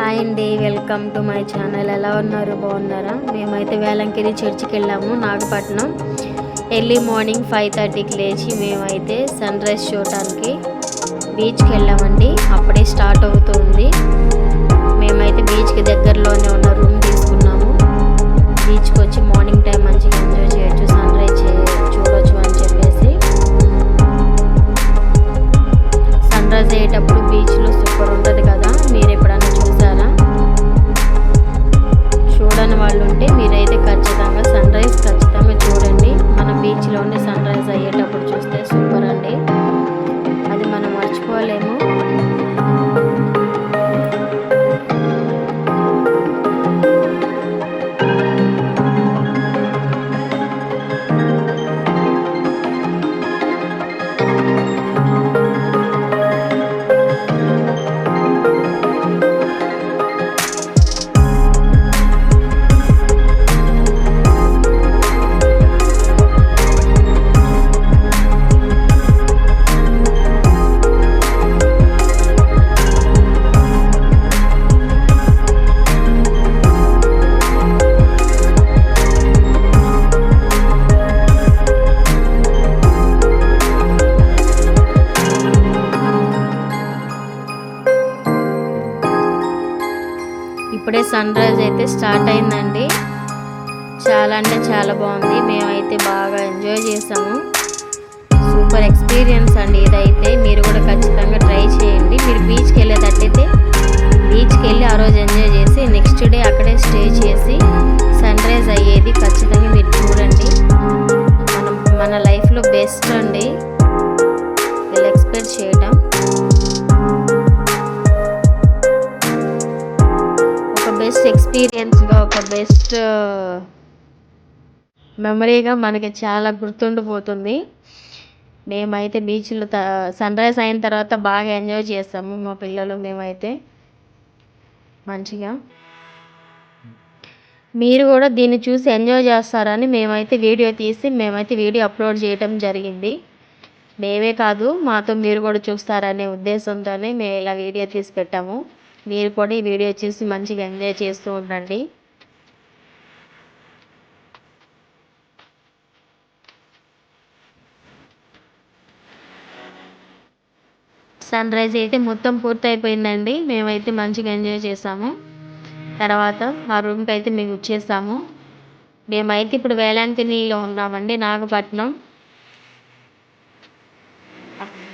Hi అండి, welcome to my channel. ఎలా ఉన్నారు? బాగున్నారా? మేమైతే వేలంకిరి చర్చికి వెళ్ళాము, నాగపట్నం. ఎర్లీ మార్నింగ్ 5:30కి లేచి మేమైతే సన్ రైజ్ చూడటానికి బీచ్కి వెళ్ళామండి. అప్పుడే స్టార్ట్ అవుతుంది. మేమైతే బీచ్కి దగ్గరలోనే ఉన్న రూమ్ తీసుకున్నాము. బీచ్కి వచ్చి మార్నింగ్ టైం మంచిగా ఎంజాయ్ చేయొచ్చు, సన్ రైజ్ చూడొచ్చు అని చెప్పేసి. సన్ రైజ్ అయ్యేటప్పుడు బీచ్లో సూపర్ ఉంటుంది కదా, మీరు ఎప్పుడన్నా చూసారా? చూడని వాళ్ళు ఉంటే మీరైతే ఖచ్చితంగా సన్ రైజ్ ఖచ్చితంగా చూడండి. మన బీచ్లో ఉండే సన్ రైజ్ అయ్యేటప్పుడు చూస్తే సూపర్ అండి, అది మనం మర్చిపోలేము. ఇప్పుడే సన్ రైజ్ అయితే స్టార్ట్ అయిందండి. చాలా అంటే చాలా బాగుంది. మేమైతే బాగా ఎంజాయ్ చేసాము. సూపర్ ఎక్స్పీరియన్స్ అండి ఇదైతే. మీరు కూడా ఖచ్చితంగా ట్రై చేయండి. మీరు బీచ్కి వెళ్ళేటట్టయితే బీచ్కి వెళ్ళి ఆ రోజు ఎంజాయ్ చేసి నెక్స్ట్ డే అక్కడే స్టే చేసి సన్ రైజ్ అయ్యేది ఖచ్చితంగా మీరు చూడండి. మన లైఫ్లో బెస్ట్ అండి వీళ్ళు ఎక్స్పెక్ట్ చేయటం. బెస్ట్ ఎక్స్పీరియన్స్గా, ఒక బెస్ట్ మెమరీగా మనకి చాలా గుర్తుండిపోతుంది. మేమైతే బీచ్లో సన్ రైజ్ అయిన తర్వాత బాగా ఎంజాయ్ చేస్తాము, మా పిల్లలు మేమైతే మంచిగా. మీరు కూడా దీన్ని చూసి ఎంజాయ్ చేస్తారని మేమైతే వీడియో అప్లోడ్ చేయడం జరిగింది. మేమే కాదు, మాతో మీరు కూడా చూస్తారనే ఉద్దేశంతోనే మేము ఇలా వీడియో తీసి పెట్టాము. మీరు కూడా ఈ వీడియో చూసి మంచిగా ఎంజాయ్ చేస్తూ ఉండండి. సన్ రైజ్ అయితే మొత్తం పూర్తయిపోయిందండి. మేమైతే మంచిగా ఎంజాయ్ చేసాము. తర్వాత మా రూమ్కి అయితే మేము వచ్చేసాము. మేమైతే ఇప్పుడు వేలాంకినిలో ఉన్నామండి, నాగపట్నం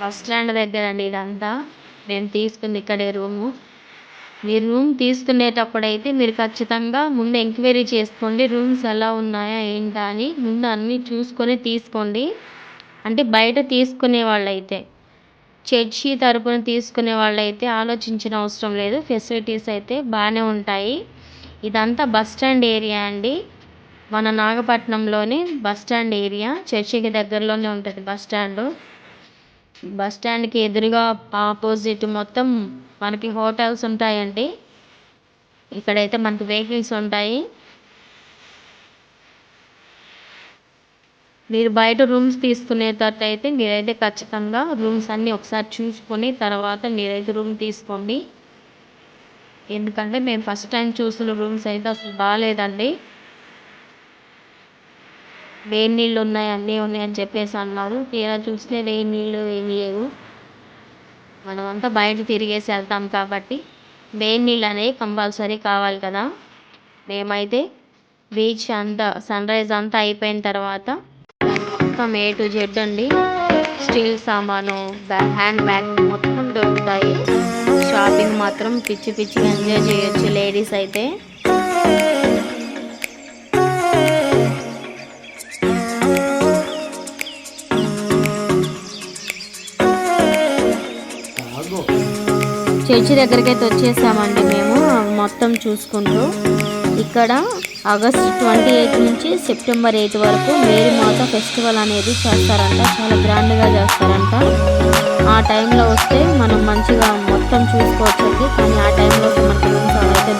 బస్ స్టాండ్ దగ్గర అండి ఇదంతా. మేము తీసుకుంది ఇక్కడే రూము. మీరు రూమ్ తీసుకునేటప్పుడు అయితే మీరు ఖచ్చితంగా ముందు ఎంక్వైరీ చేసుకోండి, రూమ్స్ ఎలా ఉన్నాయా ఏంటా అని ముందు అన్నీ చూసుకొని తీసుకోండి. అంటే బయట తీసుకునే వాళ్ళైతే, చర్చి తరపున తీసుకునే వాళ్ళైతే ఆలోచించిన అవసరం లేదు, ఫెసిలిటీస్ అయితే బాగానే ఉంటాయి. ఇదంతా బస్ స్టాండ్ ఏరియా అండి, మన నాగపట్నంలోని బస్ స్టాండ్ ఏరియా. చర్చికి దగ్గరలోనే ఉంటుంది బస్ స్టాండ్. బస్ స్టాండ్కి ఎదురుగా ఆపోజిట్ మొత్తం మనకి హోటల్స్ ఉంటాయండి. ఇక్కడైతే మనకి వెహికల్స్ ఉంటాయి. మీరు బయట రూమ్స్ తీసుకునేటట్టయితే మీరైతే ఖచ్చితంగా రూమ్స్ అన్నీ ఒకసారి చూసుకొని తర్వాత మీరైతే రూమ్ తీసుకోండి. ఎందుకంటే మేము ఫస్ట్ టైం చూసిన రూమ్స్ అయితే అసలు బాగాలేదండి. వేడి నీళ్ళు ఉన్నాయి, అన్నీ ఉన్నాయి అని చెప్పేసి అన్నారు. తీరా చూస్తే వేడి నీళ్ళు ఏమి లేవు. మనమంతా బయట తిరిగేసి వెళ్తాం కాబట్టి వేడి నీళ్ళు అనేవి కంపల్సరీ కావాలి కదా. మేమైతే బీచ్ అంతా సన్ రైజ్ అంతా అయిపోయిన తర్వాత మొత్తం A to Z అండి, స్టీల్ సామాను, హ్యాండ్ బ్యాగ్ మొత్తం దొరుకుతాయి. షాపింగ్ మాత్రం పిచ్చి పిచ్చిగా ఎంజాయ్ చేయొచ్చు లేడీస్ అయితే. చర్చి దగ్గరికి అయితే వచ్చేసామండి మేము మొత్తం చూసుకుంటూ. ఇక్కడ ఆగస్ట్ 28 నుంచి సెప్టెంబర్ 8 వరకు మేరీ మాత ఫెస్టివల్ అనేది చేస్తారంట, చాలా గ్రాండ్గా చేస్తారంట. ఆ టైంలో వస్తే మనం మంచిగా మొత్తం చూసుకోవచ్చు. కానీ ఆ టైంలో మనకి రూమ్స్ అయితే